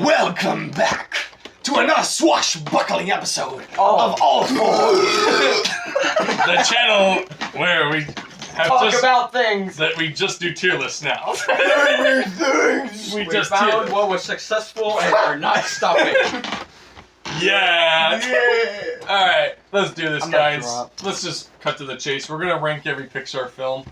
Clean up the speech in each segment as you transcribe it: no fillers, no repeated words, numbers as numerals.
Welcome back to another swashbuckling episode of All For. The channel where we have talk about things that we just do tier lists now. we just found did. what was successful and are not stopping. Yeah. All right, let's do this, I'm gonna guys. throw up. Let's just cut to the chase. We're gonna rank every Pixar film.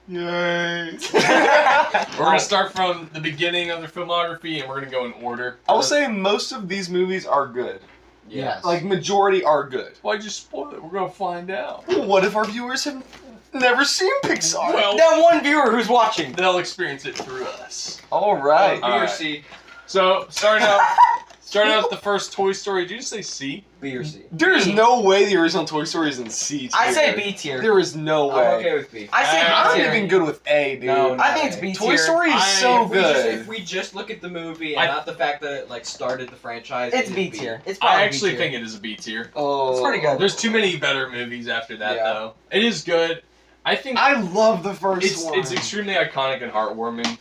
Yay. We're gonna start from the beginning of their filmography, and we're gonna go in order. I will say most of these movies are good. Yes. Like, majority are good. Why'd you spoil it? We're gonna find out. Well, what if our viewers have never seen Pixar? Well, that one viewer who's watching. they'll experience it through us. Alright. B or C. So, starting out with the first Toy Story. Did you just say C? B or C. There is no way the original Toy Story is in C tier. I say B tier. There is no way. I'm okay with B. I say I'm B tier. even good with A, dude. No, I think it's B tier. Toy Story is so good. If we just look at the movie and not the fact that it like started the franchise, It's it B is tier. It's I probably actually B tier. think it is a B tier. Oh, It's pretty good. There's too many better movies after that, Yeah. though. It is good. I think I love the first one. it's extremely iconic and heartwarming.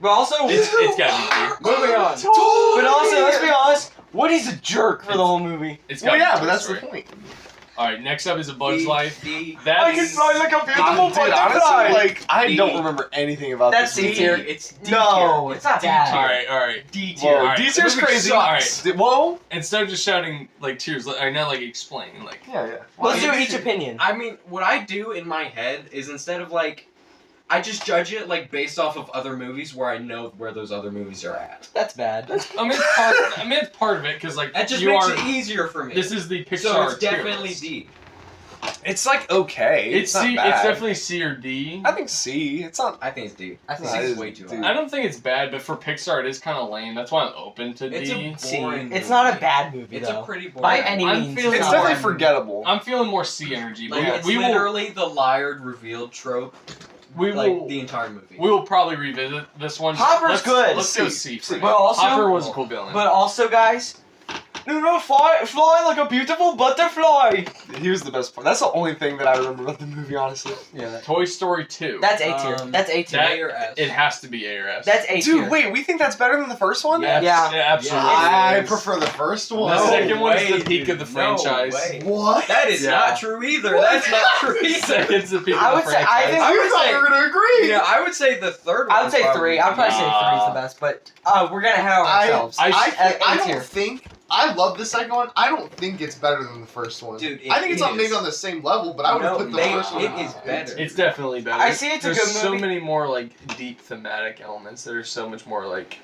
But also, It's gotta be tier. moving on. But also, let's be honest. Woody's a jerk for the whole movie. It's Well, gotta yeah, be but Toy that's the Story. point. All right, next up is A Bug's B, Life. D. That is like a Dude, honestly, like, I D. don't remember anything about That's this C movie. tier. It's D No, tier. it's not D bad. tier. all right. D tier. Whoa, Alright, D the tier's movie crazy. sucks. Whoa. Instead of just shouting like tears, not like explaining, like Yeah, yeah. Let's do Well, each opinion. I mean, what I do in my head is instead of like, I just judge it like based off of other movies where I know where those other movies are at. That's bad. it's part of it because like That just you makes are. it easier for me. This is the Pixar. so it's tier definitely list. D. It's like okay. It's not C. bad. It's definitely C or D. I think C. It's not. I think it's D. I think Nah, C it is is- way too dude. high. I don't think it's bad, but for Pixar, it is kind of lame. That's why I'm open to It's D. a boring. It's movie. not a bad movie It's though. a pretty boring. By any I'm means. feeling- It's not definitely one. forgettable. I'm feeling more C energy, but Like it's we will. literally the liard revealed trope. We like will. the entire movie. We will probably revisit this one. Hopper's good. Let's go C. C for But now. also- Hopper was a cool villain. But also, guys, fly like a beautiful butterfly. He was the best part. That's the only thing that I remember about the movie, honestly. Yeah, Toy Story 2. that's A tier. That's A tier. that- A or S. It has to be A or S. That's A tier. Dude, wait, we think that's better than the first one? Yes. Yeah. absolutely. I Yes. prefer the first one. The No second one is way, the peak of the dude. No franchise. way. What? That is Yeah. not true either. That's not true either. Second's the peak I of would the say- I franchise. think- I would thought say- we were gonna agree. Yeah, I would say the third one. I would say three. I'd probably say Nah. three is the best, but we're gonna have ourselves. I- A I tier. don't think I love the second one. I don't think it's better than the first one. Dude, I think it's is. maybe on the same level, but I would have put the first one. It is better. It's definitely better. I see it's a There's good so movie. many more like deep thematic elements that are so much more like,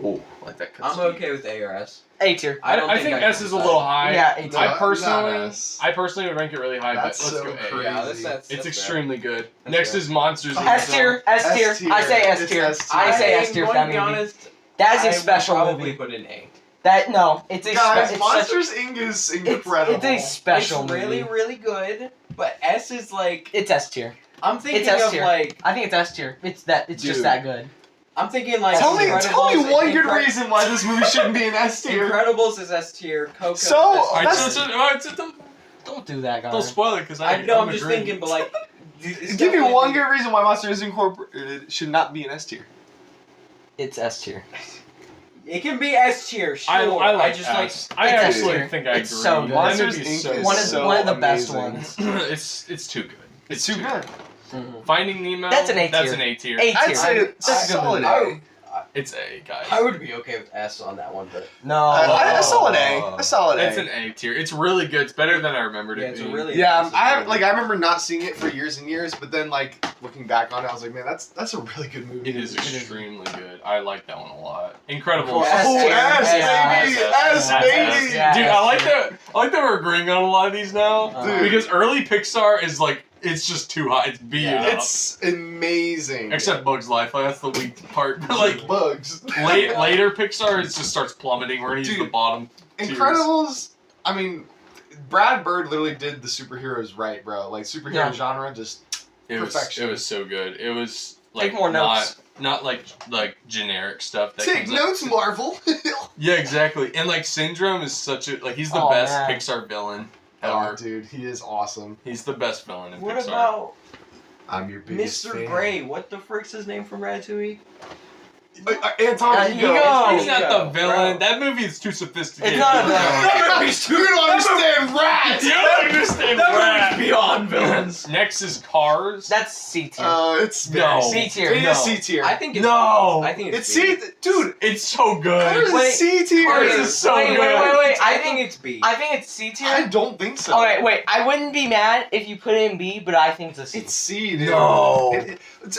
oh, like that. I'm okay with A or S. A tier. I don't I think can S is a decide. little high. Yeah, A tier. I Not personally S. would rank it really high, That's but let's so go A. crazy. Yeah, that's It's fair. extremely good. That's Next fair. is Monsters. Inc. S tier. S tier. S tier. I say S It's tier. S tier. I say S I'm tier for going that to be movie. honest. That is I a special would probably movie. put an A. That no, it's a Guys, it's Monsters Inc. is It's, incredible. it's a special It's movie. really, really good, but S is like It's S tier. I'm thinking It's S of tier. like I think it's S tier. It's just Dude. that good. I'm thinking like Tell me Incredibles- one good Incre- reason why this movie shouldn't be an S tier. Incredibles is S tier. Coco. So, is S All right, That's- Don't do that, guys. don't spoil it because I know. I'm just agreeing. thinking, but like, Give me one good reason why Monsters Incorporated should not be an S tier. It's S tier. It can be S tier. Sure. I like just S. I It's S actually tier. think I agree. It's so good. That Monsters movie Inc. so is good. One of the best amazing. ones. it's too good. It's too good. Finding Nemo. That's an A That's tier. an A tier. A tier. I'd say it's That's a good solid movie. A. It's A, guys. I would be okay with S on that one, but No. A solid A. A solid A. It's an A tier. It's really good. It's better than I remembered yeah, it it's a being. really Yeah, impressive movie. I remember not seeing it for years and years, but then like looking back on it, I was like, man, that's a really good movie. It is extremely good. I like that one a lot. Incredible. Cool. S tier. S, S, baby! S, S, S, baby! S. Dude, I like that. I like that we're agreeing on a lot of these now. Dude. Because early Pixar is like it's just too high. It's B Yeah. enough. It's amazing. Except Bug's Life. Like, that's the weak part. But like bugs. later Pixar, it just starts plummeting. Where he's Dude, the bottom. tiers. Incredibles. I mean, Brad Bird literally did the superheroes right, bro. Like superhero Yeah. genre, just It was perfection. so good. It was like Take more notes. not like generic stuff. That take comes up- notes, Marvel. Yeah, exactly. And like Syndrome is such a like he's the Oh, best man. Pixar villain Oh, ever. dude, he is awesome. He's the best villain in What Pixar. about I'm your biggest Mr. fan. Gray? What the frick's his name from Ratatouille? Anton Ego. Ego. He's not the Bro. villain. That movie is too sophisticated. It's not a villain. That movie's too. You don't understand rats. You don't understand That movie's beyond villains. Next is Cars. That's C tier. It's No. C tier. It No. is C tier. I think it's No. I think It's B. C, dude. It's so Cars good. is Wait, C tier. Cars is so wait, good. wait. I think it's B. I think it's C tier. I don't think so. Okay, wait. I wouldn't be mad if you put it in B, but I think it's a C. It's C, dude. No.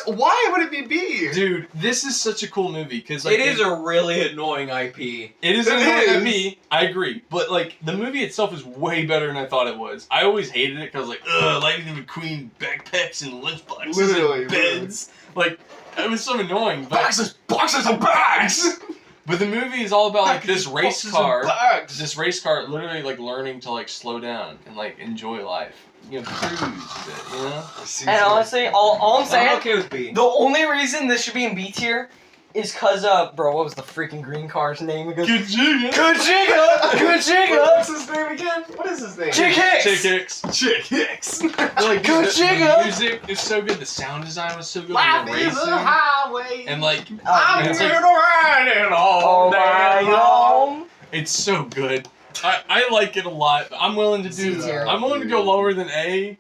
Why would it be B? Dude, this is such a cool movie because like It is a really annoying IP. It is It annoying is. to me. I agree, but like the movie itself is way better than I thought it was. I always hated it because like, Lightning McQueen backpacks and lunchboxes Literally, and beds. Like it was so annoying. But Boxes of bags. but the movie is all about like this race Boxes of car. bags. This race car literally like learning to like slow down and like enjoy life. You know, cruise a bit, you know? C And tier. honestly, all I'm saying, I'm okay with B. the only reason this should be in B tier is cause bro, what was the freaking green car's name again? Good jigga. What's his name again? What is his name? Chick Hicks! Chick Hicks. Chick Hicks. Like, Good the jigga. music is so good. The sound design was so good. Life The is racing. a highway. And like, I'm it's like- riding all Oh day my long. god. it's so good. I like it a lot. I'm willing to do. C tier. I'm willing to go lower than A.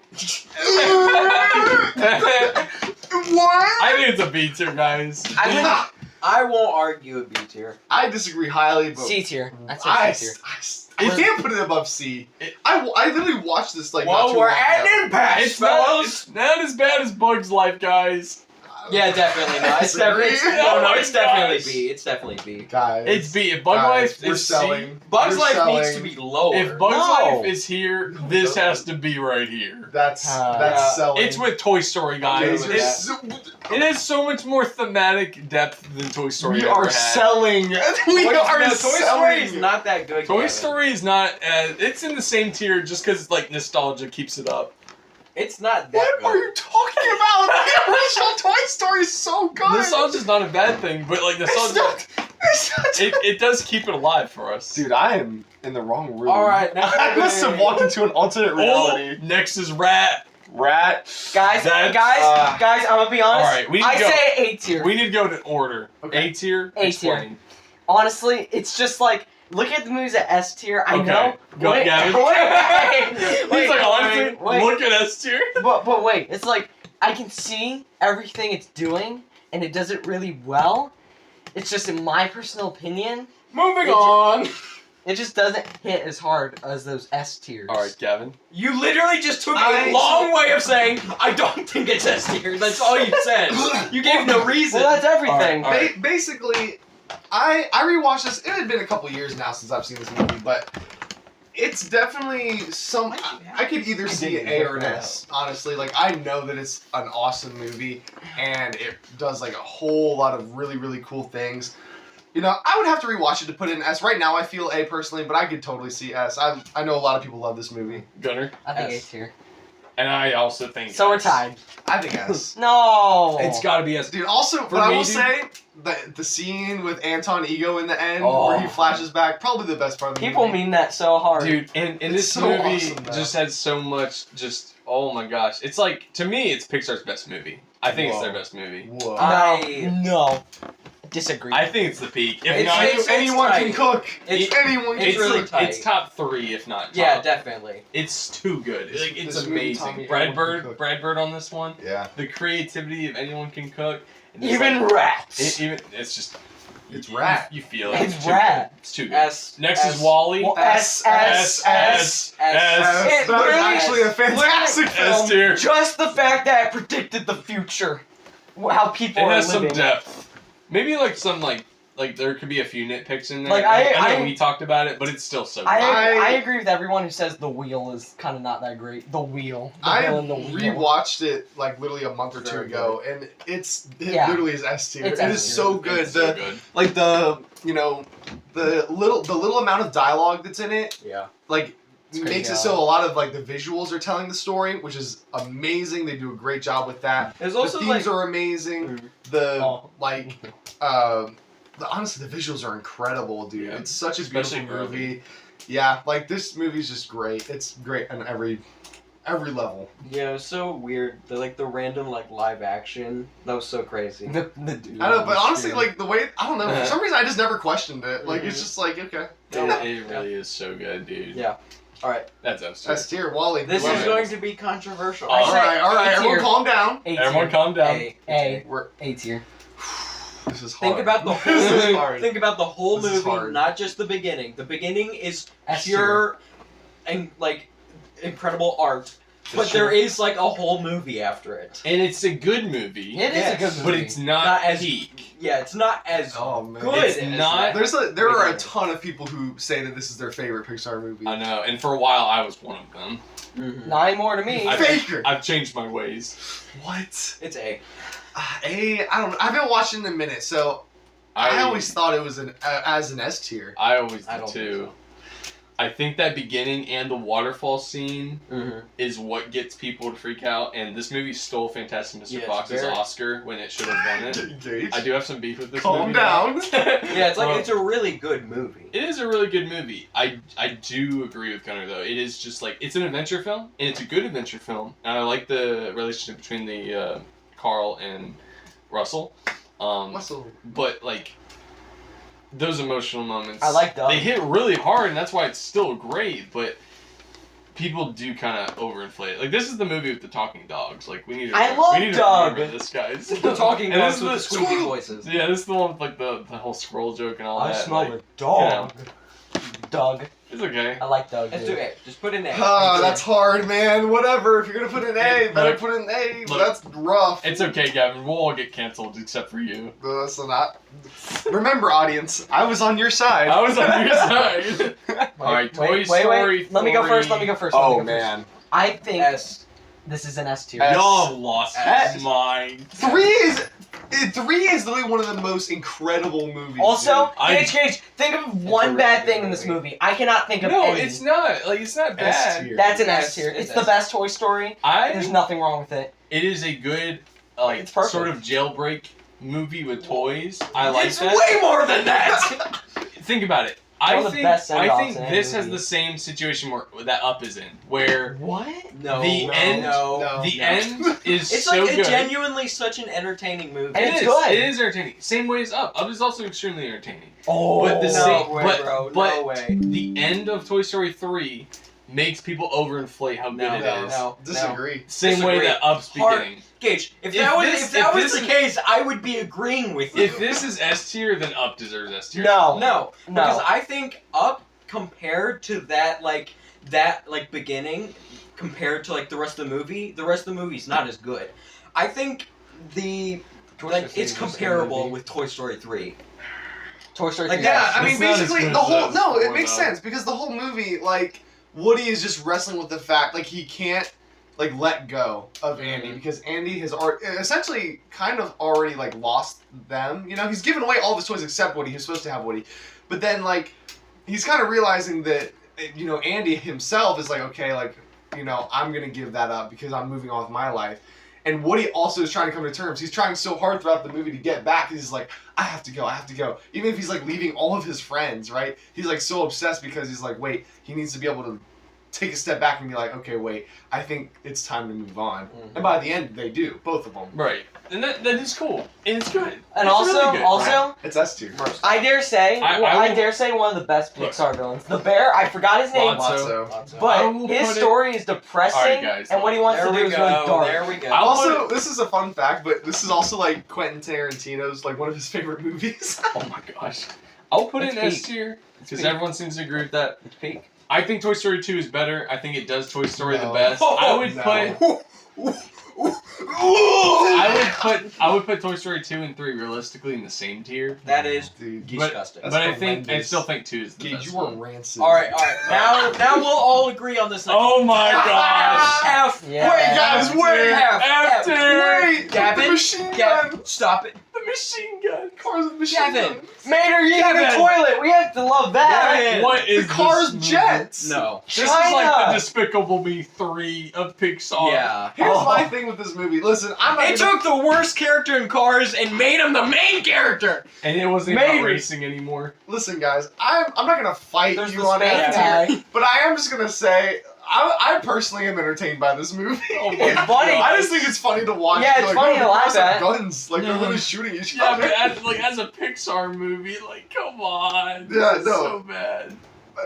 What? I think it's a B tier, guys. I won't argue with B tier. I disagree highly, but C tier. That's I, a C tier. I can't put it above C. I literally watched this like Well, not too we're long at ago. an impasse, It's not, fellas. it's not as bad as Bug's Life, guys. Yeah, definitely not. It's definitely Disagree. Oh my it's definitely gosh. B. It's definitely B. Guys, It's B. If Bug guys, Life we're is selling. Bugs We're Life selling. needs to be lower. C, if Bug's No. Life is here, this has to be right here. That's Yeah. selling. It's with Toy Story, guys. Okay, It has so much more thematic depth than Toy Story we ever are had. selling. We Toy are Story selling. is not that good. Toy Gavin. Story is not as, it's in the same tier just because like nostalgia keeps it up. It's not that What good. are you talking about? The original Toy Story is so good. Nostalgia's not a bad thing, but like It's nostalgia, not. It's not. it does keep it alive for us. Dude, I am in the wrong room. All right, now I must have walked into an alternate reality. Oh, next is Rat. Rat. Guys, That's, guys, I'm gonna be honest. Alright, we need I to go. say A tier. We need to go to order. Okay. A tier. A tier. Explain. Honestly, it's just like look at the movies at S tier. I Okay. know. Go, wait, Gavin. wait, He's like, honestly, wait. look at S tier. But wait, it's like I can see everything it's doing, and it does it really well. It's just in my personal opinion, Moving It- on. it just doesn't hit as hard as those S tiers. All right, Gavin. You literally just took I- a long way of saying I don't think it's S tier. That's all you said. You gave no reason. Well, that's everything. All right. Basically, I rewatched this. It had been a couple years now since I've seen this movie, but it's definitely some. I could either see an A or an S. Honestly, like I know that it's an awesome movie, and it does like a whole lot of really really cool things. You know, I would have to rewatch it to put it in S. Right now, I feel A personally, but I could totally see S. I know a lot of people love this movie. Gunner. I think S. A tier. And I also think So we're S. tied. I think S. No. It's got to be S. Dude, also, For but I me, will dude- say the scene with Anton Ego in the end, Oh. where he flashes back, probably the best part of the People movie. mean that so hard. Dude, and It's this so movie awesome, man. just has so much just, oh my gosh. It's like, to me, it's Pixar's best movie. I think it's Whoa. their best movie. Whoa. No. Disagree. I think it's the peak. If It's- not, it's- anyone can tight. cook. It's- Anyone can it's really cook. tight. It's top 3, if not top. Yeah, definitely. It's too good. Like, it's This movie taught amazing. me Brad anyone can Bird, cook. Brad Bird on this one. Yeah. The creativity of anyone can cook. And just, Even like, rats. it's just. It's you- Rat. You feel it. It's too Rat. good. It's too good. S. Next S. is Wally. Well, S, S. S. It That was literally- actually a fantastic S film. tier. Just the fact that it predicted the future. How people It are has some living. depth. Maybe like some like there could be a few nitpicks in there. Like, I know I- we talked about it, but it's still so good. I agree with everyone who says the wheel is kind of not that great. The wheel. The I villain, the wheel. rewatched it like literally a month or two Very ago, and it Yeah. literally is S tier. It's It S is tier. so good. It's so good. Like the little amount of dialogue that's in it, Yeah. like It's crazy makes it how- so a lot of like the visuals are telling the story, which is amazing. They do a great job with that. There's The also themes like are amazing. The Oh. like honestly, the visuals are incredible, dude. Yeah. It's such a Especially beautiful early. movie. Yeah, like this movie's just great. It's great on every level. Yeah, it was so weird. The random live action. That was so crazy. The dude. I know, but honestly, like the way I don't know, for some reason I just never questioned it. Like it's just like okay. It really is so good, dude. Yeah. All right. That's S tier. S tier, Wally. This love is it. going to be controversial. All right. A Everyone, tier. calm down. Everyone calm down. A We're, tier. this is hard. Think about the whole. This is hard. Think about the whole This is movie, hard. not just the beginning. The beginning is S pure and incredible art, but there is a whole movie after it. And it's a good movie. It is a good movie. But it's not, Not as- peak. Yeah, it's not as Oh man. good. It's as not- that. There are a ton of people who say that this is their favorite Pixar movie. I know, and for a while I was one of them. Mhm. Not anymore to me. Faker. I've changed my ways. What? It's A. I don't know. I haven't watched it in a minute, so I always thought it was as an S tier. I always I did don't think too. so. I think that beginning and the waterfall scene Mm-hmm. is what gets people to freak out, and this movie stole Fantastic Mr. Yeah, it's Fox's very- Oscar when it should have won it. Engage. I do have some beef with this Calm movie. down. Yeah, it's Well, it's a really good movie. It is a really good movie. I do agree with Gunnar though. It is just it's an adventure film, and it's a good adventure film. And I like the relationship between the Carl and Russell. Russell. But those emotional moments, I like Doug. They hit really hard, and that's why it's still great. But people do kind of overinflate it. This is the movie with the talking dogs. We need to. I love we need Doug. To remember this, guys. The talking And dogs this with the is squeaky squirrel- voices. Yeah, this is the one with the whole squirrel joke and all I that. smell a dog. Doug. It's okay. I like Doug. Let's dude. do A. Just put an A. That's hard, man. Whatever. If you're gonna put an A, better Look. put an A. But Look. that's rough. It's okay, Gavin. We'll all get canceled except for you. That's not. Remember, audience, I was on your side. I was on your side. All right, Toy Story Let me go 3. first. Let me go first. Oh let me go man. First. I think S. this is an S tier. S. Y'all have lost S. his mind. Three is literally one of the most incredible movies. Also, I- Gage, think of a one really bad good thing in this movie. movie. I cannot think of No, any. it's not. It's not S bad. tier. That's an Yes, S tier. it's It's the S. best Toy Story. There's I. nothing wrong with it. It is a good It's perfect. sort of jailbreak movie with toys. I like It's that. way more than that. Think about it. One I of the think best send-offs in any this has movie. the same situation where that Up is in, where What? No. The no, end- No. the no. end is It's so good. genuinely such an entertaining movie. And It it's is. good. It is entertaining. Same way as Up. Up is also extremely entertaining. Oh, But the no same- way, but- bro. but- no way. The end of Toy Story 3 makes people overinflate how good No, it is. no. Disagree. Same way Disagree. that Up's Hard- beginning. Gage, if If that was this- if that if was this the is- case, I would be agreeing with you. If this is S tier, then Up deserves S tier. No. No, because No. I think Up compared to that beginning, compared to the rest of the movie's not as good. I think it's comparable with Toy Story 3. Toy Story. Like 3. Yeah, I mean, It's not as basically good the as whole. that No, it before, makes though. sense because the whole movie, Woody is just wrestling with the fact, he can't, let go of Andy because Andy has essentially kind of already lost them. He's given away all of his toys except Woody. He was supposed to have Woody, but then he's kind of realizing that Andy himself is okay, I'm gonna give that up because I'm moving on with my life. And Woody also is trying to come to terms. He's trying so hard throughout the movie to get back. He's like, I have to go. Even if he's leaving all of his friends, right? He's so obsessed because he's wait, he needs to be able to take a step back and be okay, wait, I think it's time to move on. And by the end, they do, both of them. Right. And that is cool. And it's good. And It's also, really good. It's S tier. I dare say, I I will- dare say one of the best Look. Pixar villains. The bear. I forgot his name, Lotso. Lotso. I but will his put it- story is depressing, Alright, guys, and what he wants There to do we is really go. dark. There we go. I'll Also, this is a fun fact, but this is also Quentin Tarantino's one of his favorite movies. Oh my gosh. I'll put it in It's S tier because peak. everyone seems to agree with that. It's peak. I think Toy Story 2 is better. I think it does Toy Story the No. best. I would No. I would put Toy Story 2 and 3 realistically in the same tier. That is Dude, disgusting. That's But I horrendous. still think 2 is the Gage, best. you are one. rancid. All right. Now we'll all agree on this. Next Oh my gosh. F. Yeah. Wait, guys, wait! F tier. Wait! Gavin, The machine Gavin, gun! stop it. The machine gun. Cars with machine Gavin. gun! Mater, you in the Gavin. toilet. We have to love that. Gavin. What is The car's this movie? jets! No. This is China. the Despicable Me 3 of Pixar. Yeah. Here's Oh. my thing with this movie. Listen, I'm not They gonna... took the worst character in Cars and made him the main character. And it wasn't Maybe. about racing anymore. Listen, guys, I'm not gonna fight There's you the on Spain that, guy. but I am just gonna say I personally am entertained by this movie. Oh my It's funny. God. I just think it's funny to watch. Yeah, it's like, funny to laugh some at. guns, like they're literally shooting each Yeah, other. but as a Pixar movie, like, come on. Yeah, This is no. so bad.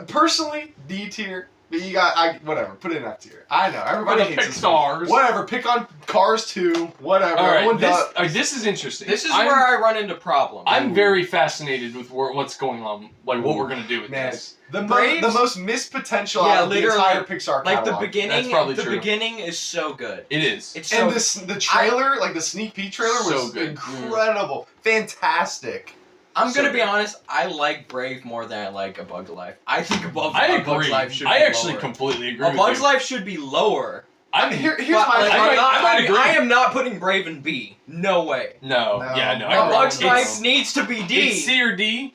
Personally, D tier. But you got whatever. Put it in F tier. I know everybody For the hates this movie. Pixars. Whatever. Pick on Cars 2. Whatever. All right, Everyone does. this is interesting. This is I'm- where I run into problems. I'm very fascinated with what's going on, like what we're gonna do with Man, this. the Braves? most missed potential Yeah, out of the literally, entire Pixar like the catalog. beginning. That's probably the true. beginning is so good. It is. It's so. And the trailer, like the sneak peek trailer, So was good. incredible, fantastic. I'm so gonna be good. honest. I like Brave more than I like A Bug's Life. I think above I A Bug's agree. Life should I be actually lower. completely agree. A with Bug's you. Life should be lower. Here's But, my like, thing. I might agree. I am not putting Brave in B. No way. No. No. Yeah. No. A I A agree. Bug's It's- Life needs to be D. It's C or D.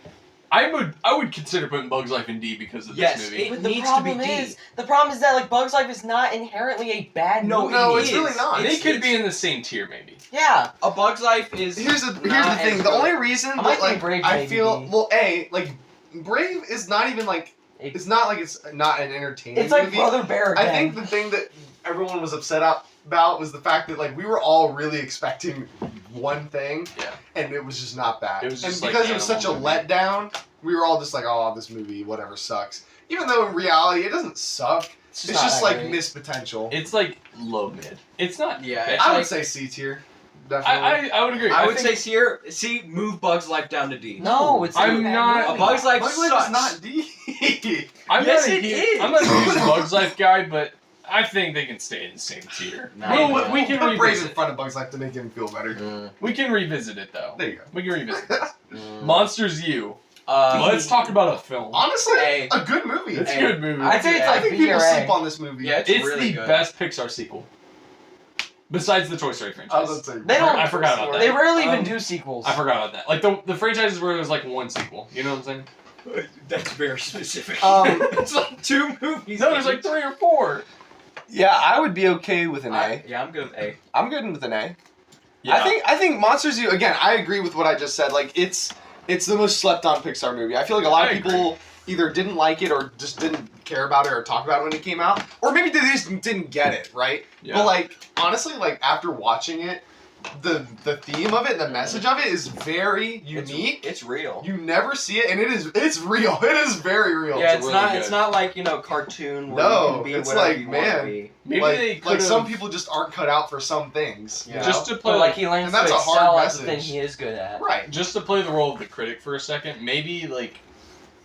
I would consider putting Bugs Life in D because of this Yes, movie. it But the needs to be problem D. is, that like Bugs Life is not inherently a bad No, movie. No, it it's is. really not. They It's- could be it's- in the same tier, maybe. Yeah. A Bug's Life is. Here's the not thing. as The good. only reason I that might think like Brave I may feel be. well, like Brave is not even like it's not like it's not an entertaining It's like movie. Brother Bear I again. think the thing that everyone was upset about was the fact that like we were all really expecting one thing, Yeah. and it was just not that. It was and just like because it was such a animal movie. letdown, we were all just like, "Oh, this movie, whatever, sucks." Even though in reality, it doesn't suck. It's not just that like great. missed potential. It's like low mid. It's not. Yeah, bad. it's I would like- say C tier. Definitely. I would agree. I would think- say move Bug's Life down to D. No, it's I'm a bad not- movie. A Bug's Life Bug's Life sucks. is not D. I'm Yes, not a it huge, is. I'm not a huge Bugs Life guy, but I think they can stay in the same tier. Nah, Well, we can Put Brave in revisit. front of Bugs Life to make him feel better. We can revisit it though. There you go. We can revisit it. Monsters U. Uh, Let's talk about a film. Honestly, A. a good movie. It's a A. good movie. I'd say it's I like think B people or sleep A. on this movie. Yeah, it's It's really the good. best Pixar sequel. Besides the Toy Story I was franchise. gonna say, They don't- I forgot about that. They rarely even Um, do sequels. I forgot about that. Like the franchises where there's like one sequel. You know what I'm saying? That's very specific. It's like 2 movies. No, there's like 3 or 4. Yeah, I would be okay with an Yeah, I'm good with A. I'm good with an A. Yeah. I think Monsters U again. I agree with what I just said. Like it's the most slept on Pixar movie. I feel like a lot I of people either didn't like it or just didn't care about it or talk about it when it came out, or maybe they just didn't get it right. Yeah. But like honestly, like after watching it, the theme of it, the message of it is very unique. It's real. You never see it, and it's real. It is very real. Yeah, It's it's really not. good. It's not like cartoon where No, you can be it's whatever like, you want man. to be. Maybe like, they like could some people just aren't cut out for some things. Yeah. You just know? to play But like he learns And to that's a hard excel at the thing message. he is good at. Right. just to play the role of the critic for a second, maybe like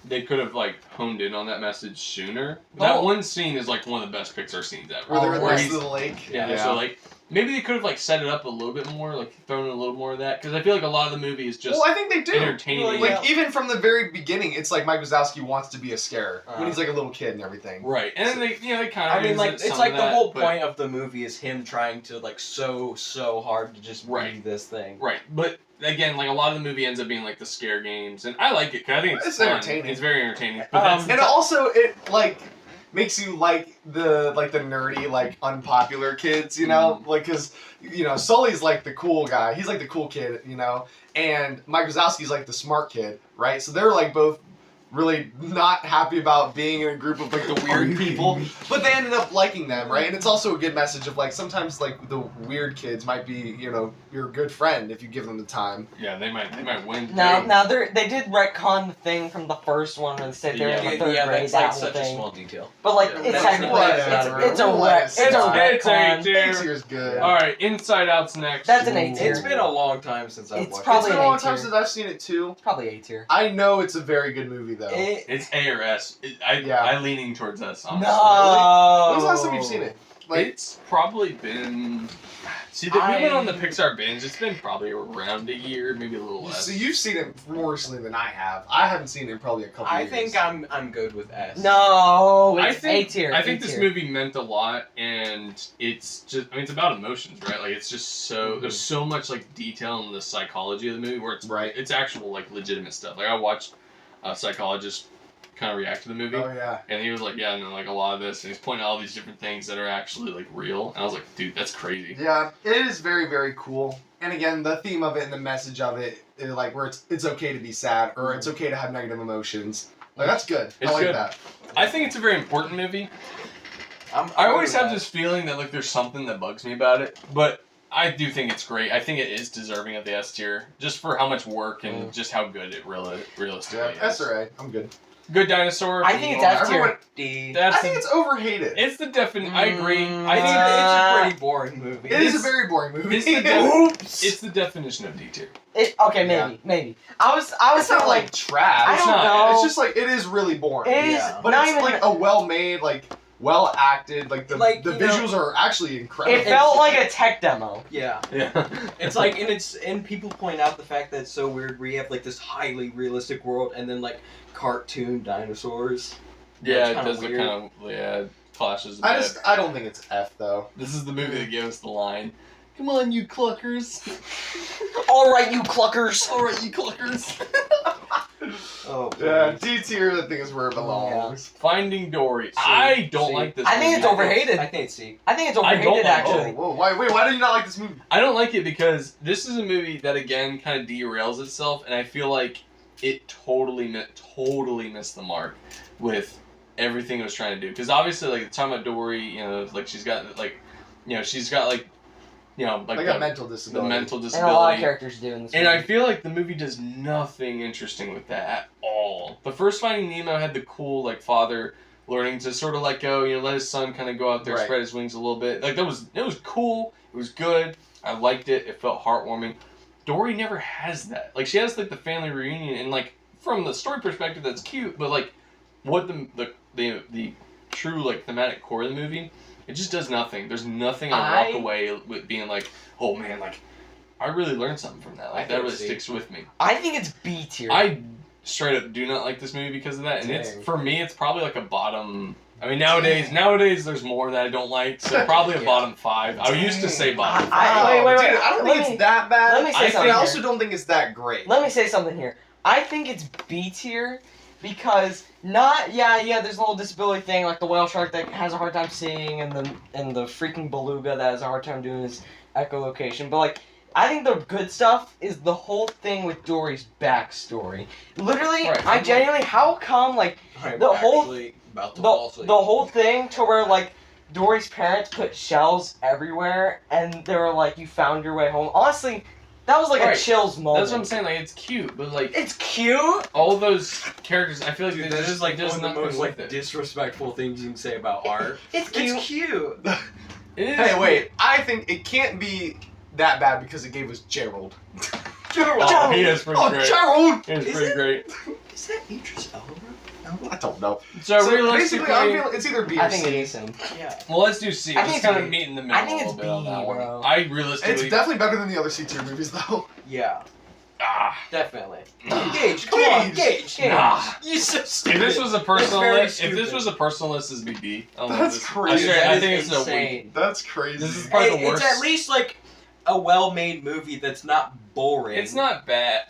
they could have like honed in on that message sooner. That Oh. one scene is like one of the best Pixar scenes ever. Where they're Where next he's- to the lake. yeah, so like maybe they could have like set it up a little bit more, like thrown in a little more of that, because I feel like a lot of the movie is just Well, I think they do. entertaining. Well, Like even from the very beginning, it's like Mike Wazowski wants to be a scarer when Uh-huh. he's like a little kid and everything. Right, and then they they kind of. I mean, like it's like the whole point of the movie is him trying to like so hard to just Right. be this thing. Right, but again, like a lot of the movie ends up being like the scare games, and I like it because I think it's It's fun. entertaining. It's very entertaining. But that's And also, it like makes you like the nerdy, like unpopular kids, you know, like because Sully's like the cool guy. He's like the cool kid, you know, and Mike Wazowski's like the smart kid, right? So they're like both really not happy about being in a group of like the weird people, but they ended up liking them, right? And it's also a good message of like sometimes like the weird kids might be your good friend if you give them the time. yeah, they might win. Now they did retcon the thing from the first one where they said they're in the third grade, that's that like whole such a thing. small detail. But like Yeah, it's that's technically true. it's a Relax. it's a It's a retcon. tier. Thanks, here's good. All right, Inside Out's next. That's an A tier. It's been a long time since I've It's watched probably It's been an a long A time tier. since I've seen it too. Probably A tier. I know it's a very good movie though. It's A or S. Yeah. I'm leaning towards S. Honestly. No. When's the last time you've seen it? Like, It's probably been. See, we've been on the Pixar binge. It's been probably around a year, maybe a little less. so you've seen it more recently than I have. I haven't seen it in probably a couple I years. think I'm good with S. No, I it's think A tier. I think A this tier. movie meant a lot, and it's just. I mean, it's about emotions, right? Like, it's just so. There's so much like detail in the psychology of the movie where it's Right. It's actual like legitimate stuff. Like I watched a psychologist kind of react to the movie. Oh yeah. And he was like, yeah, no, like a lot of this, and he's pointing out all these different things that are actually like real. And I was like, dude, that's crazy. Yeah, it is very, very cool. And again, the theme of it and the message of it, like where it's okay to be sad or it's okay to have negative emotions. Like that's good. It's I like good. that. I think it's a very important movie. I always have this feeling that like there's something that bugs me about it, but I do think it's great. I think it is deserving of the S tier, just for how much work and just how good it realistically is. S or A. I'm good. Good dinosaur. I think it's F tier. D. I think it's overhated. It's the definition. I agree. I It's think a pretty boring movie. It is a very boring movie. It's the, it's the definition of D tier. Okay, maybe. I was It's thinking not like trash. I It's don't not. know. It's just like it is really boring. It is, Yeah. But not it's even. like a well-made, like well-acted. Like the Like, the you know- visuals are actually incredible. It felt like a tech demo. Yeah. Yeah. It's like, and people point out the fact that it's so weird. We have like this highly realistic world, and then like cartoon dinosaurs. Yeah, That's it kinda does look weird. kind of clashes a bit. I don't think it's F though. This is the movie that gave us the line. Come on, you cluckers. All right, you cluckers. All right, you cluckers. Oh. Yeah, please. D tier I think is where it belongs. Finding Dory. See, I don't see. like this I think movie. it's overhated. I think it's C. I think it's I don't overhated, like- actually. Whoa, why do you not like this movie? I don't like it because this is a movie that again kind of derails itself, and I feel like it totally missed the mark with everything it was trying to do. Because obviously, like talking about Dory, you know, like she's got like Like the, a mental the disability. mental And a lot of disability. characters do in this And movie. I feel like the movie does nothing interesting with that at all. The first Finding Nemo had the cool like father learning to sort of let go, let his son kind of go out there, Right. spread his wings a little bit. Like it was cool. It was good. I liked it. It felt heartwarming. Dory never has that. Like she has like the family reunion, and like from the story perspective, that's cute. But like what the true like thematic core of the movie, it just does nothing. There's nothing I walk away with being like, oh man, like I really learned something from that. Like that really sticks with me. I think it's B tier. I straight up do not like this movie because of that, and it's Dang. for me it's probably like a bottom. I mean nowadays there's more that I don't like, so probably a Yeah. bottom 5. I used to say bottom 5. Wait. Dude, I don't Let think me- it's that bad. let me say I something also here. don't think it's that great. Let me say something here. I think it's B tier because there's a little disability thing like the whale shark that has a hard time seeing and the freaking beluga that has a hard time doing his echolocation. But like I think the good stuff is the whole thing with Dory's backstory. Literally, Right. I genuinely how come like I'm The whole- actually about to fall asleep. the whole thing to where like Dory's parents put shells everywhere and they were like you found your way home. Honestly, that was like Right. a chills moment. That's what I'm saying. Like it's cute, but like It's cute. all of those characters, I feel like Dude, there's that just is like there's one of the nothing most with like it. disrespectful things you can say about art. It's cute. It's cute. It is. Hey, wait. I think it can't be that bad because it gave us Gerald. Gerald. Oh, he is pretty great. Gerald. He is Is pretty it? great. Is that Idris Elba? I don't know. So, So realistically, basically, I'm feeling it's either B or I think C. it is him. Yeah. well, let's do C. I Let's think kind it's of B. meet in the middle I think a it's little bit on that B, one. bro. I realistically. It's definitely better than the other C tier movies, though. Yeah. Ah. Definitely. Gage, come on, Gage. Gage. Nah. You so If stupid. this was a personal very list, if this stupid. was a personal list, this would be B. I don't know That's this- crazy. I That think is it's a weak. insane. That's crazy. This is probably the worst. It's at least like a well-made movie that's not boring. It's not bad.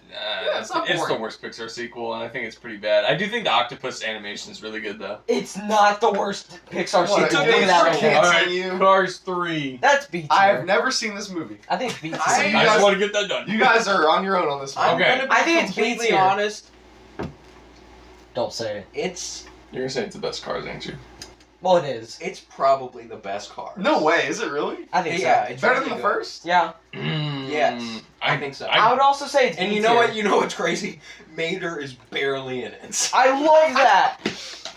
it's not the boring. worst Pixar sequel, and I think it's pretty bad. I do think the octopus animation is really good, though. It's not the worst Pixar What, sequel. Gage, Look at that right we're there. canceling you. Cars 3. That's B tier. I've never seen this movie. I think it's B tier. I- I You just guys- want to get that done. You guys are on your own on this one. I'm Okay. gonna be I think it's B completely tier. honest. Don't say it. It's You're gonna say it's the best Cars, ain't you? Well, it is. it's probably the best car. No way, is it really? I think Yeah, so. it's Better really than the good. first? Yeah. Yes, I think so. I would also say it's And B you know tier. what? You know what's crazy? Mater is barely in it. I love that.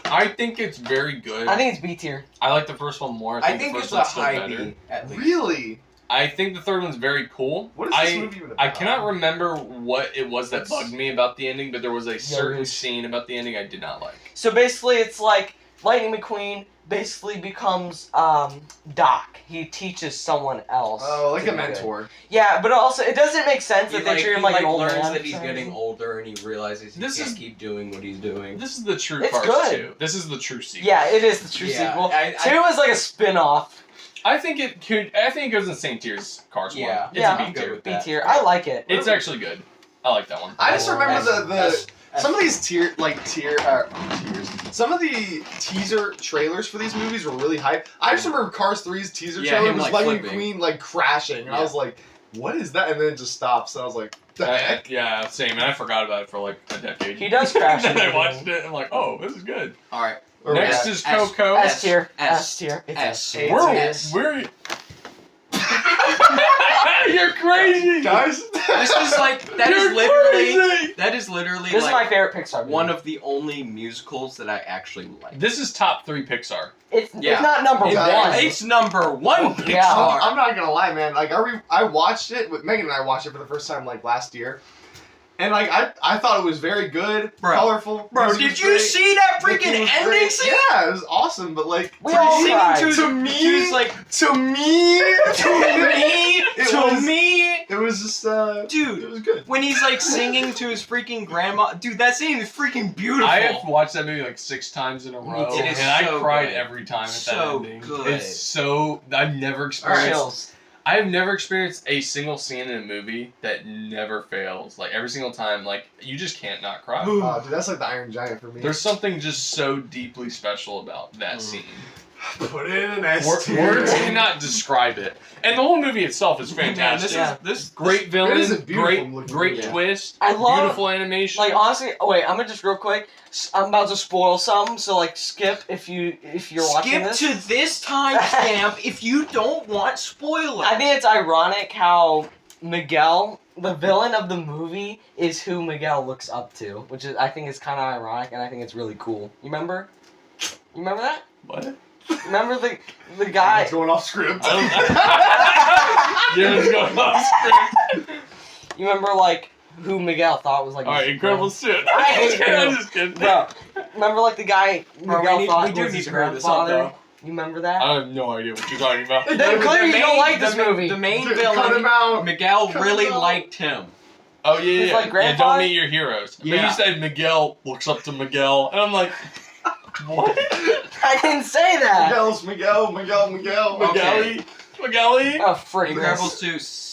I think it's very good. I think it's B tier. I like the first one more. I think the it's first a one's still high better. B at least. Really? I think the third one's very cool. What is this movie even about? I cannot remember what it was that bugged me about the ending, but there was a certain Young. scene about the ending I did not like. So basically, it's like Lightning McQueen basically becomes Doc. He teaches someone else. Oh, like to a be good. mentor. Yeah, but also it doesn't make sense that they treat him like an old learns man. that he's getting older and he realizes he This can't is- keep doing what he's doing. This is the true It's Cars good. 2. This is the true sequel. Yeah, it is the true Yeah, sequel. I- 2 is like a spin-off. I think it goes in the same tier as Cars 1. Yeah. It's Yeah, a B I'm good tier. with B that. tier. I like it. It's actually good. I like that one. I just remember That's- some of these tiers. Some of the teaser trailers for these movies were really hype. I just remember Cars 3's teaser Yeah, trailer him, was like, Lightning flipping. McQueen like crashing, and I Yeah. was like, "What is that?" And then it just stops. And I was like, The heck? Yeah, same. And I forgot about it for like a decade. He does crash. Then the I movie. watched it and I'm like, oh, this is good. All right. Or Next what? is Coco. S tier. S. S tier. It's S. S. We're You're crazy, Guys, This is like that You're is literally crazy. that is literally This is my like favorite Pixar movie. one of the only musicals that I actually like. This is top 3 Pixar. It's Yeah. not number Yeah, one. It's number 1 Pixar. Yeah. I'm not gonna lie, man. Like I watched it with Megan and I watched it for the first time like last year, and like I thought it was very good, Bro. colorful. Bro, music did was you great, see that the freaking theme was ending great. scene? Yeah, it was awesome. But like We all Singing cried. to me, She was like, to me, to me, it was just it dude. was good. When he's like singing to his freaking grandma, dude, that scene is freaking beautiful. I have watched that movie like 6 times in a row, It is and I so cried good. every time at So that ending. good. It's so I've never experienced. Chills. I have never experienced a single scene in a movie that never fails. Like every single time, like you just can't not cry. Dude, that's like the Iron Giant for me. There's something just so deeply special about that scene. Put it in an S Words cannot describe it. And the whole movie itself is Man, fantastic. Yeah. this Great villain, It is a beautiful looking great movie. twist, I love- beautiful animation. Like honestly, oh wait, I'm gonna just real quick. I'm about to spoil something, so like skip if you're watching skip this. to this timestamp if you don't want spoilers. I think it's ironic how Miguel, the villain of the movie, is who Miguel looks up to, which is I think is kind of ironic, and I think it's really cool. You remember? You remember that? What? Remember the guy? It's going off script. Yeah, it's going off script. You remember like who Miguel thought was like? Alright, his incredible shit. I hate I'm you. just kidding. Bro, remember like the guy Bro, Miguel thought we do was need his to hurry this up, grandfather? though. You remember that? I have no idea what you're talking about. Then clearly you don't like this movie. The main Cut him villain, out. Miguel, Cut really him out. liked him. Oh yeah, His, yeah. like, Yeah, grandfather? don't meet your heroes. But Yeah. you said Miguel looks up to Miguel, and I'm like, what? I didn't say that. Miguel. Okay. Miguel-y? Oh frick! Incredibles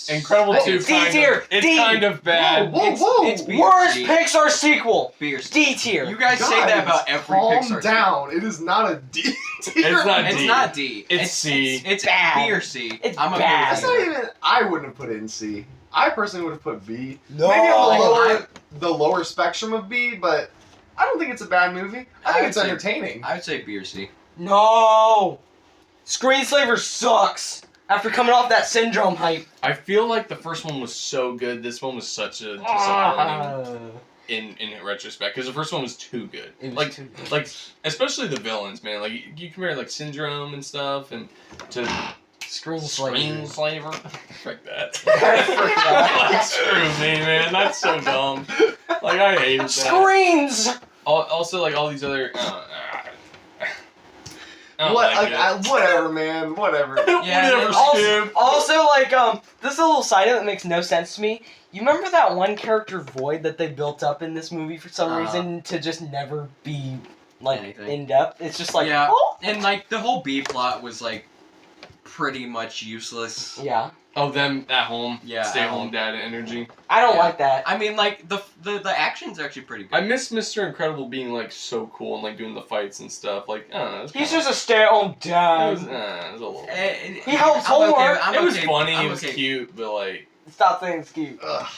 2. Incredible Hey, 2 D kind tier, of. It's D. kind of bad. Whoa. It's B. Worst D. Pixar sequel. Beers. D tier. You guys say that about every Pixar. Calm down. It is not a D tier. It's not It's D. not D. It's C. It's bad. B or C. It's I'm okay bad. That's with not it. even. I wouldn't have put it in C. I personally would have put B. No. Maybe on Like, the lower spectrum of B, but I don't think it's a bad movie. I I think would it's say- entertaining. I would say B or C. No. Screenslaver sucks. After coming off that Syndrome hype. I feel like the first one was so good. This one was such a disappointing Ah. in retrospect because the first one was too good. It was Like too good. like especially the villains, man. Like you compare like Syndrome and stuff, and to Screenslaver. Flavor. Frick that. Frick that. Like, screw me, man. That's so dumb. Like I hated that. Screens. Also, like all these other. I don't What? like Like, it. whatever, man. Whatever. Yeah, Whatever, Also, Skip. also, like, this is a little side note that makes no sense to me. You remember that one character Void that they built up in this movie for some reason to just never be, like, Anything. in depth? It's just like, Yeah. oh. And like the whole B plot was like pretty much useless. Yeah. Oh, them at home. Yeah, Stay at home home. dad energy. I don't Yeah. like that. I mean, like the action's actually pretty good. I miss Mr. Incredible being like so cool and like doing the fights and stuff. Like I don't know. He's just a stay-at-home It dad. was, it was a little. He helps homework. It was funny. It was cute, but like. Stop saying it's cute. Ugh.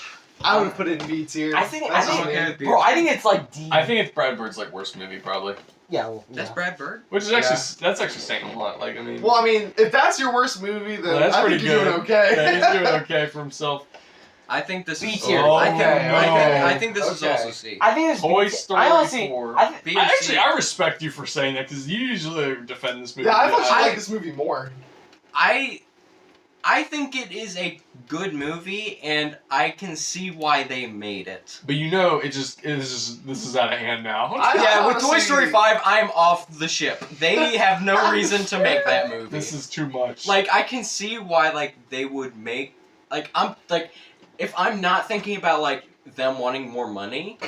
I would have put it in B tier. I think, That's I'm just okay me. with B. bro, I think it's like D. I think it's Brad Bird's like worst movie probably, Yeah, well, That's yeah. Brad Bird. which is actually that's actually saying a lot. Like I mean, Well, I mean, if that's your worst movie, then Well, that's I pretty think you're good. doing okay. yeah, he's doing okay for himself. I think this B is tier. Oh, I think Okay, I think this is okay. also C. I think it's Toy B. Story I honestly, 4. I B I or actually C. I respect you for saying that because you usually defend this movie. Yeah, I thought you I- liked this movie more. I think it is a good movie, and I can see why they made it. But you know, this is out of hand now. Yeah, with Toy honestly- Story 5, I'm off the ship. They have no reason to make that movie. This is too much. Like, I can see why, like, they would make, like, if I'm not thinking about, like, them wanting more money,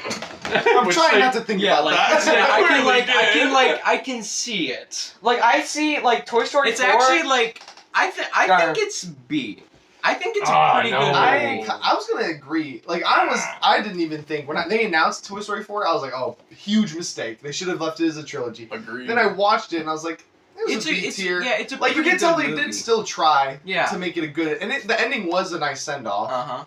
I'm trying not to think yeah, about like, that. yeah, I can see it. like, I see, like, Toy Story It's 4. actually, like, I Gar. think it's B. I think it's Ah, a pretty no. good I movie. was gonna agree. Like I didn't even think when they announced Toy Story 4, I was like, oh, huge mistake. They should have left it as a trilogy. Agreed. Then I watched it and I was like, it was a B tier. Yeah, it's a Like you pretty can tell good they movie. did still try Yeah. to make it a good, and the ending was a nice send off. Uh-huh.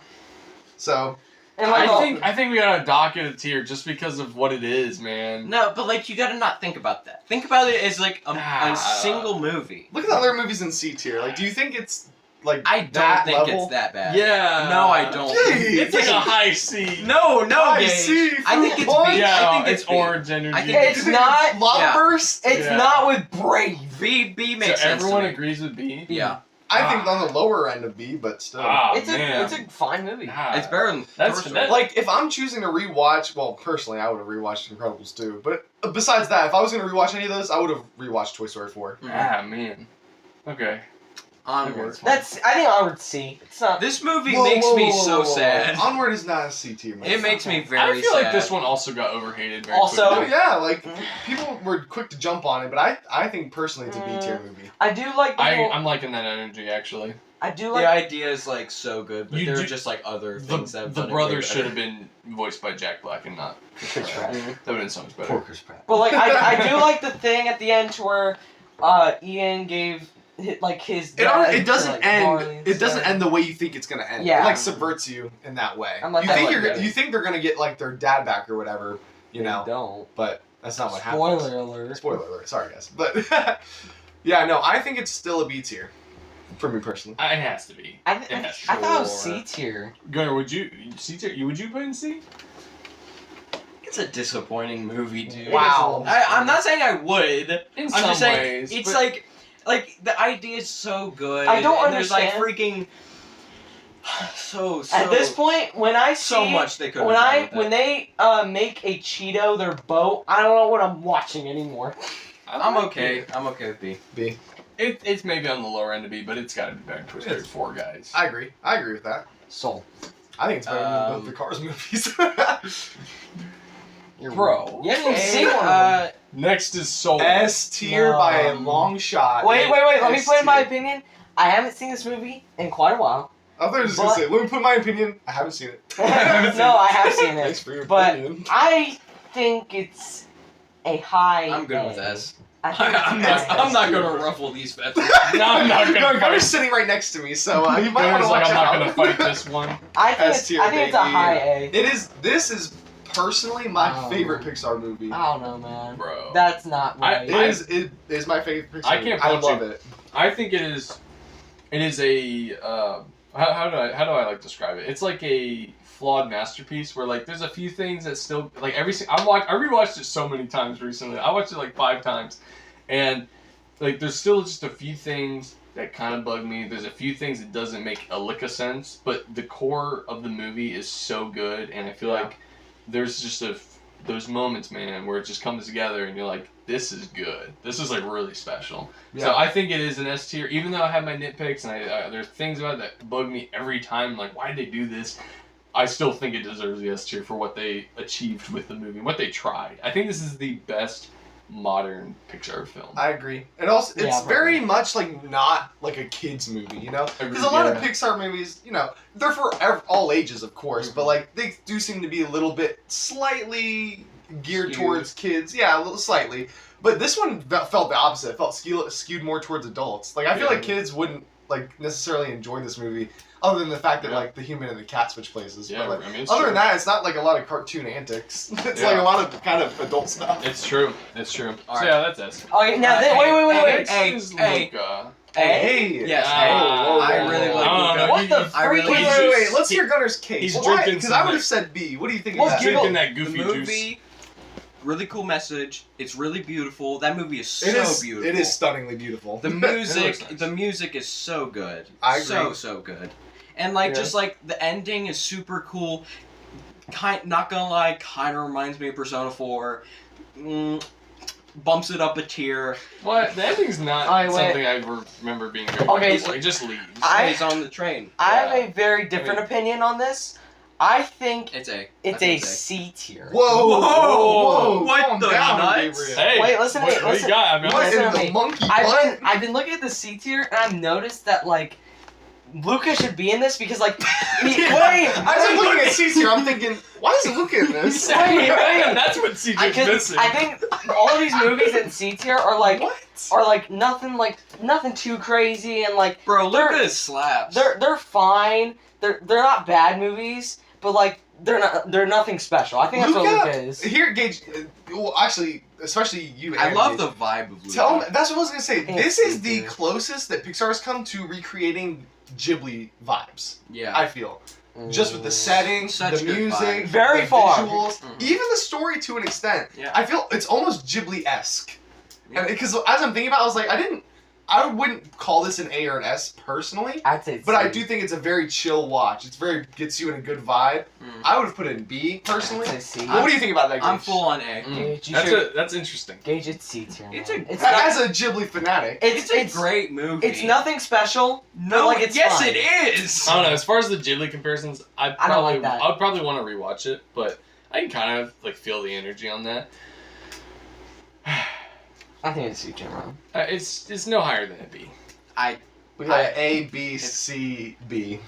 So And like, I think we gotta dock it a tier just because of what it is, man. No, but like you gotta not think about that. Think about it as like a single movie. Look at the other movies in C tier. Like, do you think it's like I don't that think level? it's that bad. Yeah. No, I don't. Yay. It's like a high C. No, I Gage. see. I think it's B. Food Yeah, I think it's it's B. orange energy. I think it's not. Lava Yeah. Burst. It's Yeah. not with Brave. B makes So sense. everyone to me. agrees with B. Yeah, I think on the lower end of B, but still. It's a fine movie. it's better than That's first that- one. Like, if I'm choosing to rewatch, well, personally, I would have rewatched Incredibles 2. But besides that, if I was going to rewatch any of those, I would have rewatched Toy Story 4. Ah, man. Okay. Onward. Okay, I think Onward C. It's not. This movie makes me so sad. Onward is not a C tier, man. It makes me I very feel sad. like this one also got overhated very Also- Oh, quickly. yeah, like, people were quick to jump on it, but I think personally it's a B tier movie. I do like the whole, I'm liking that energy, actually. I do The like. idea is like so good, but You there are do- just like other things that have The done it way brothers better. should have been voiced by Jack Black and not Chris Pratt. That would have been so much better. Chris Pratt. But like I do like the thing at the end to where Ian gave like his dad It to, doesn't like, Marley end. and It doesn't stuff. end the way you think it's gonna end. Yeah. It like subverts you in that way. I'm like, you I think like that. you think they're gonna get like their dad back or whatever, you They know. don't. But that's not what happens. Spoiler alert. Spoiler alert. Sorry, guys. But yeah, no, I think it's still a B tier for me personally. It has to be. I Yeah, thought it was sure. C tier. Gunnar, would you put in C? It's a disappointing movie, dude. Wow. I'm not saying I would. In I'm some just saying ways, it's but- like the idea is so good. I don't and there's like understand. freaking so At this point, when I see so much they could when they make a Cheeto their boat, I don't know what I'm watching anymore. I'm like okay. it. I'm okay with B. B. It's maybe on the lower end of B, but it's got to be better than Toy Story 4, guys. I agree. I agree with that. Soul. I think it's better than both the Cars movies. Bro. You haven't even Okay, seen one of them. Next is Soul. S tier No. by a long shot. Wait. Let me S put in my tier. opinion. I haven't seen this movie in quite a while. I thought you were just gonna But- say, let me put my opinion. I haven't seen it. No, I have seen Thanks it. for your But opinion. I think it's a high. I'm good A. with S. I think it's I'm a not. high I'm not S gonna tier. ruffle these feathers. No, I'm not gonna. Gunner's sitting right next to me, so you might want Gunnar's to like, watch I'm not out. gonna fight this one. I think S tier, I think it's a baby. high A. This is personally my Oh. favorite Pixar movie. I don't know, man. Bro. That's not right. It is my favorite Pixar I movie. can't I punch love you. it. I think it is a how do I like describe it? It's like a flawed masterpiece where like there's a few things that still like I rewatched it so many times recently. I watched it like 5 times, and like there's still just a few things that kind of bug me. There's a few things that doesn't make a lick of sense, but the core of the movie is so good, and I feel like there's just those moments, man, where it just comes together, and you're like, this is good. This is like really special. So I think it is an S tier, even though I have my nitpicks and there's things about it that bug me every time. Like, why did they do this? I still think it deserves the S tier for what they achieved with the movie, what they tried. I think this is the best modern Pixar film. I agree. And also, it's Yeah, very much like not like a kids movie, you know? Because a lot of Pixar movies, you know, they're for all ages, of course, but like they do seem to be a little bit slightly geared Skewed. towards kids. Yeah, a little slightly. But this one felt the opposite. It felt skewed more towards adults. Like I feel like kids wouldn't like necessarily enjoy this movie, other than the fact that like the human and the cat switch places. Yeah, but, like, I mean, it's other true. than that, it's not like a lot of cartoon antics. It's Yeah. like a lot of kind of adult stuff. It's true. It's true. All So right. yeah, that's S. Okay, now wait. Hey, This is hey. Luca. Hey. Yes, Oh, I really like Luca. What the I really- freak? Wait. Let's hear Gunner's case. he's Why? drinking Because some I would of have said B. What do you think Well, of that? give Drinking it- that The goofy juice. movie, really cool message. It's really beautiful. That movie is so It is. beautiful. It is stunningly beautiful. The It looks music, nice. the music is so good. I agree. So good. And like Yeah. just like the ending is super cool. Not gonna lie, kind of reminds me of Persona 4. Bumps it up a tier. What? The ending's not Alright, wait. something I remember being very Okay, memorable. so- It just leaves. Stays on the train. I have a very different opinion on this. I think It's A. it's I a think C tier. Whoa! What Calm the down, nuts? Gabriel. Hey, Wait, listen to me, what you listen- got? I mean, What Listen in to the me. monkey butt? I've been looking at the C tier and I've noticed that like Luca should be in this because like I was looking at C tier. I'm thinking, why is Luca in this? Wait. That's what CJ's missing. I think all of these movies in C tier are like What? nothing too crazy and like Bro, They're- Luca slaps. they're fine. They're not bad movies, but like they're nothing special. I think that's what Luca is. Here, Gage. Well, actually, especially you. I love Gage. the vibe of Luca. Tell me. That's what I was gonna say. It's This is the stupid. closest that Pixar has come to recreating Ghibli vibes. Yeah. I feel. Just with the setting, Such the good music, vibes. Very the far. visuals, Mhm. even the story to an extent. Yeah. I feel it's almost Ghibli-esque. Yeah. Because as I'm thinking about it, I was like, I wouldn't call this an A or an S personally, I'd say. but I do think it's a very chill watch. It's gets you in a good vibe. Mm. I would have put it in B personally. I'd say C. What do you think about that, Gage? I'm full on A. Gage, you should- That's interesting. Gage, it's C tier. It's man. a- It's not, As a Ghibli fanatic, It's a great movie. It's nothing special. No, but, like, it's yes, fine. it is. I don't know. As far as the Ghibli comparisons, I don't like that. I'd probably want to rewatch it, but I can kind of like feel the energy on that. I think it's C tier, man. It's no higher than a B. we got A, B, C, B.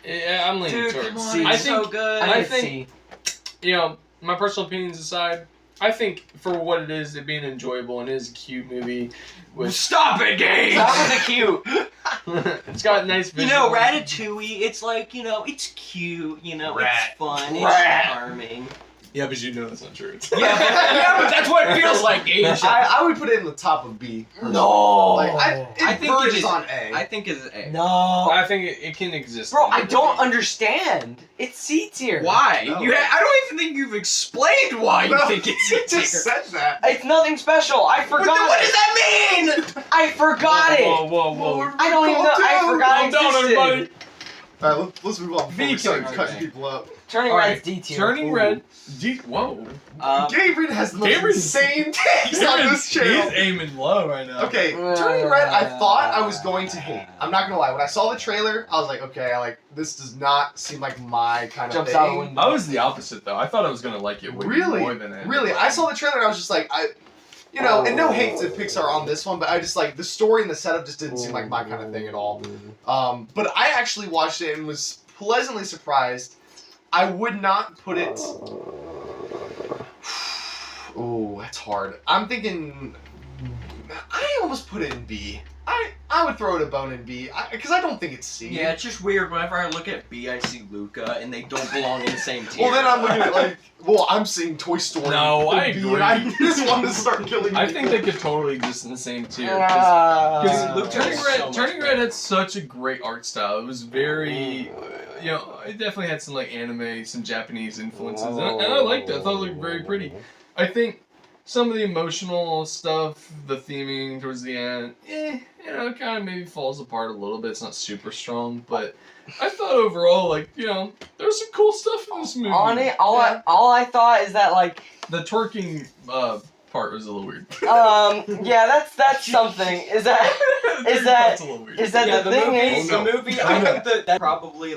I'm leaning Dude, towards come on, C. it's I so think good. I I think think- it's C. you know, my personal opinions aside, I think for what it is, it being enjoyable and it is a cute movie. With Stop it, Gage! That was a cute. it's got nice You visuals. know, Ratatouille, it's like, it's cute, Rat. it's fun, it's Rat. charming. Yeah, but you know that's not true. Yeah, but that's what it feels like, Gage. I would put it in the top of B. No. Like I it think it verges is- on A. I think it's A. No. I think it can exist. Bro, in I the don't movie. understand. It's C tier. Why? No. I don't even think you've explained why you No, think it's you A tier. just said that. It's nothing special. I What, forgot what it. does that mean? I forgot it. Whoa. I don't even know. I forgot Calm it down, existed. everybody. All right, let's move on. Before B we start tier. cutting Okay. people up. Turning All Red's right, D tier. Turning Ooh. Red. Whoa. Gabriel has the most Gabriel's- insane takes on this channel. He's aiming low right now. Okay, Turning Red, I thought I was going to hate. I'm not gonna lie. When I saw the trailer, I was like, okay, this does not seem like my kind of Jumps thing. out the window. I was the opposite though. I thought I was gonna like it way Really? more than it. Really, I saw the trailer and I was just like, and no hate to Pixar on this one, but I just like the story and the setup just didn't seem like my kind of thing at all. But I actually watched it and was pleasantly surprised. I would not put it. Oh, that's hard. I'm thinking. I almost put it in B. I would throw it a bone in B because I don't think it's C. Yeah, it's just weird. Whenever I look at B, I see Luca, and they don't belong in the same tier. Well, then I'm looking at I'm seeing Toy Story. No, I in B, agree. And I just want to start killing. I people. think they could totally exist in the same tier. Because Luke Turning is Red, so much Turning better. Red had such a great art style. It was very, it definitely had some like anime, some Japanese influences, and I liked it. I thought it looked very pretty. I think some of the emotional stuff, the theming towards the end, it kind of maybe falls apart a little bit. It's not super strong, but I thought overall, there's some cool stuff in this movie. On it, all I thought is that The twerking part was a little weird. yeah, that's something. Is that Is that- a little weird. is that the thing movie, is- the movie? I think that probably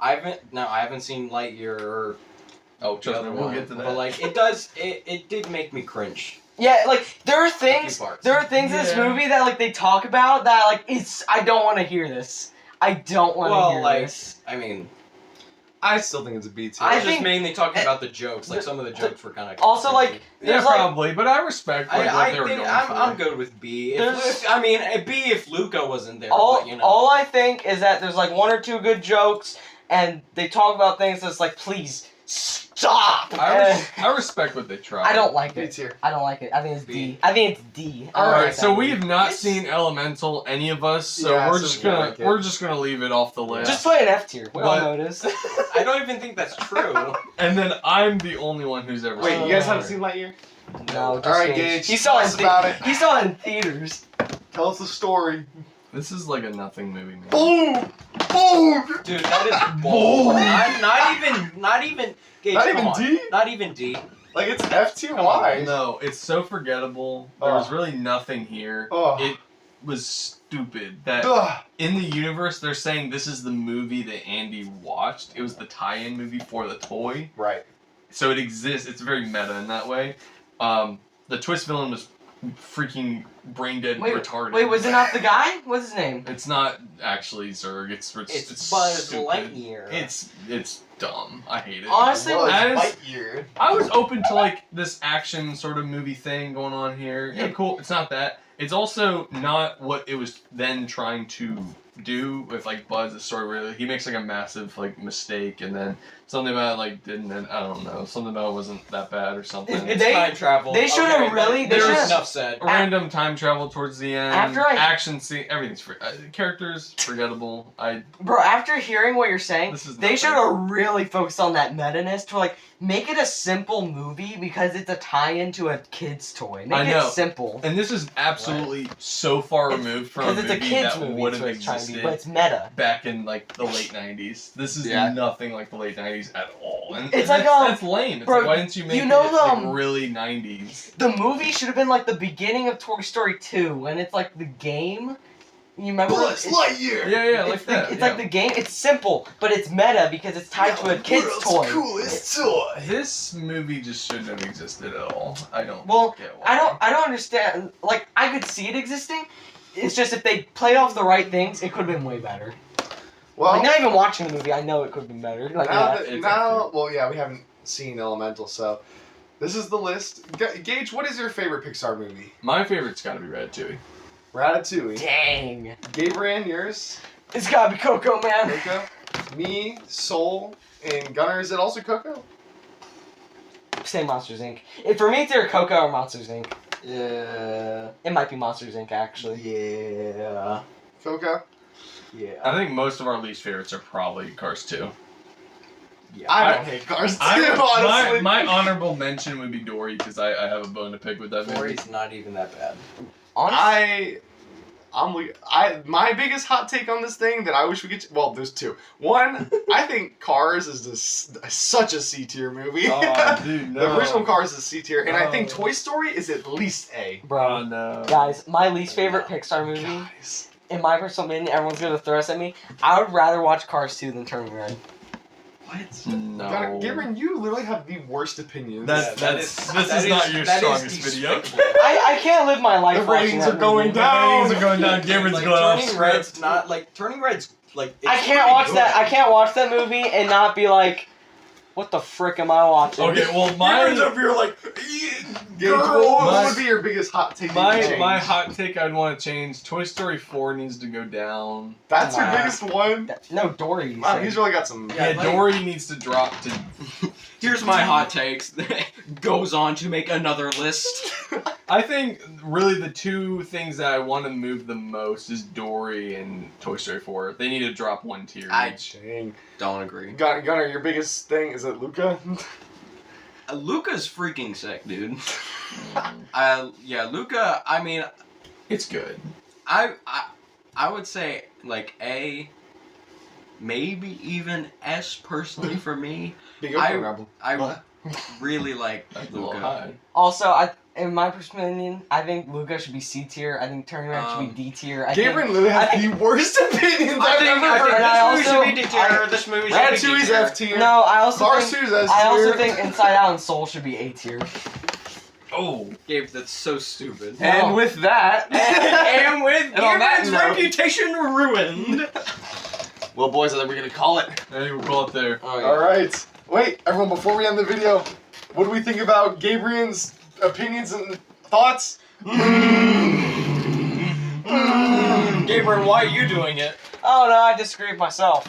I haven't seen Lightyear or Oh, the trust me, other we'll one, get to that. but it did make me cringe. Yeah, there are A things. few parts. There are things in this Yeah. movie that they talk about that I don't want to hear this. I don't want to hear this. I mean, I still think it's a B tier. I I was just think- mainly talking about the jokes. Like some of the jokes were kind of Also, Yeah, there's probably, but I respect what I they were think going I'm for. good with B. There's- If Luca wasn't there, all but, all I think is that there's one or two good jokes, and they talk about things that's please stop. I respect what they tried. I don't like B it. tier. I don't like it. I think it's B. D. I think it's D. I don't Alright, like so that we movie. have not Yes. seen Elemental, any of us. So Yeah, we're so just we don't gonna like it. leave it off the list. Just put an F tier. We all But- know it is. I don't even think that's true. And then I'm the only one who's ever. Wait, seen you guys it. haven't seen Lightyear? No, just All right, Gage. Gage. He saw tell it. us about it. He saw it in theaters. Tell us the story. This is like a nothing movie, man. Boom! Boom! Dude, that is bold. Not even. Gage, Not come even on. D? Not even D. Like it's F tier. Come on, Why? No, it's so forgettable. There was really nothing here. Oh. It was stupid that Ugh. in the universe they're saying this is the movie that Andy watched. It was the tie-in movie for the toy. Right. So it exists. It's very meta in that way. The twist villain was freaking brain dead, retarded. Wait, was it not the guy? What's his name? It's not actually Zurg. It's Buzz stupid. Lightyear. It's dumb. I hate it. Honestly, It was as- Lightyear. I was open to like this action sort of movie thing going on here. Yeah, cool. It's not that. It's also not what it was then trying to do with like Buzz. The story where he makes like a massive like mistake, and then something about it like didn't. And I don't know. Something about it wasn't that bad or something. It- It's time travel. they should've Okay, really- they There's should've- enough said. Random time travel towards the end. After I- action scene, everything's characters forgettable. Bro, after hearing what you're saying, This is they nothing. should have really focused on that meta-ness to like make it a simple movie because it's a tie-in to a kid's toy. Make I know. it simple. And this is absolutely so far removed from a Because movie it's a kid's that movie, would so have it's trying to be, existed but it's meta. back in like the late '90s. This is Yeah. nothing like the late '90s at all. And It's that's, like, that's lame. It's bro, like, why didn't you make you know it the, like, really '90s? The movie should have been like the beginning of Toy Story 2, and it's like the game. You remember? Buzz It's- Lightyear. Yeah, it's like the, that. It's yeah. like the game. It's simple, but it's meta because it's tied to a kid's World's toy. coolest toy. This movie just shouldn't have existed at all. I don't. Well, get why. I don't understand. Like, I could see it existing. It's just if they played off the right things, it could have been way better. Well, Like, not even watching the movie, I know it could have been better. Like, now, yeah. that, it's now well, yeah, we haven't seen Elemental, so this is the list. Gage, what is your favorite Pixar movie? My favorite's got to be Ratatouille. Ratatouille. Dang. Gabriel, yours? It's gotta be Coco, man. Coco? Me, Soul, and Gunnar. Is it also Coco? Say Monsters Inc. For me, it's either Coco or Monsters Inc. Yeah. It might be Monsters Inc. actually. Yeah. Coco? Yeah. I think most of our least favorites are probably Cars 2. I don't hate Cars too, honestly. My honorable mention would be Dory because I have a bone to pick with that movie. Dory's not even that bad. Honestly, My biggest hot take on this thing that I wish we could. Well, there's two. One, I think Cars is such a C tier movie. Oh, dude, no. The original Cars is C tier, and I think No. Toy Story is at least A. bro. Oh, no. Guys, my least favorite Pixar movie, Guys. in my personal opinion, everyone's gonna throw us at me. I would rather watch Cars 2 than Turning Red. What? No. Gabriel, you literally have the worst opinions. This is not your strongest video. I can't live my life The watching ratings that are going movie. down. Ratings are going down. Gabriel's Like, going off Turning Red's script. not like Turning Red's like. It's I can't pretty watch good. that. I can't watch that movie and not be like, what the frick am I watching? Okay, well, Gabriel's my up here like, Gage, Girl. what would be your biggest hot take? that you change? my hot take I'd want to change. Toy Story 4 needs to go down. That's your Wow. biggest one. No, Dory. you Wow, said. he's really got some. Yeah, Yeah, like- Dory needs to drop to. Here's my hot takes. Goes on to make another list. I think really the two things that I want to move the most is Dory and Toy Story 4. They need to drop one tier each. Dang. Don't agree. Gunnar, your biggest thing is it Luca? Luca's freaking sick, dude. Yeah, Luca. I mean, It's good. I would say like A, maybe even S personally for me. Big I- open rebel. I What? really like That's a little Luca. high. Also, in my personal opinion, I think Luca should be C tier. I think Turning Red should be D tier. Gabriel literally has I the worst opinions I I've think, ever heard. and I also- this movie should be D tier. This movie should be D Ratatouille's tier. F tier. No, I also Cars think 2's S tier. I also think Inside Out and Soul should be A tier. Oh. Gabe, that's so stupid. And with that, and with And on that Gabriel's note- reputation ruined. well, boys, I think we're gonna call it. Hey, we'll call it there. All right. Wait, everyone, before we end the video, what do we think about Gabriel's opinions and thoughts? Gabriel, why are you doing it? Oh no, I disagree with myself.